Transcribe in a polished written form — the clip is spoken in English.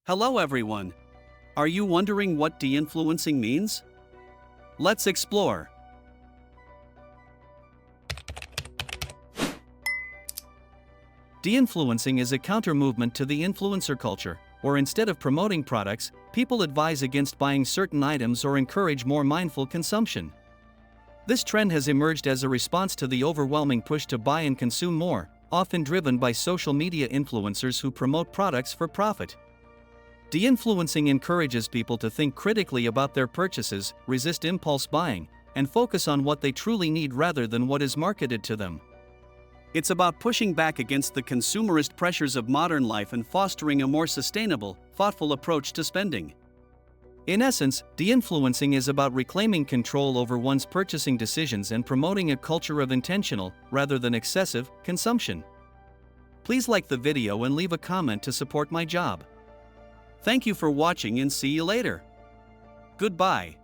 Hello everyone. Are you wondering what de-influencing means? Let's explore. De-influencing is a counter-movement to the influencer culture, where instead of promoting products, people advise against buying certain items or encourage more mindful consumption. This trend has emerged as a response to the overwhelming push to buy and consume more, often driven by social media influencers who promote products for profit. De-influencing encourages people to think critically about their purchases, resist impulse buying, and focus on what they truly need rather than what is marketed to them. It's about pushing back against the consumerist pressures of modern life and fostering a more sustainable, thoughtful approach to spending. In essence, de-influencing is about reclaiming control over one's purchasing decisions and promoting a culture of intentional, rather than excessive, consumption. Please like the video and leave a comment to support my job. Thank you for watching and see you later. Goodbye.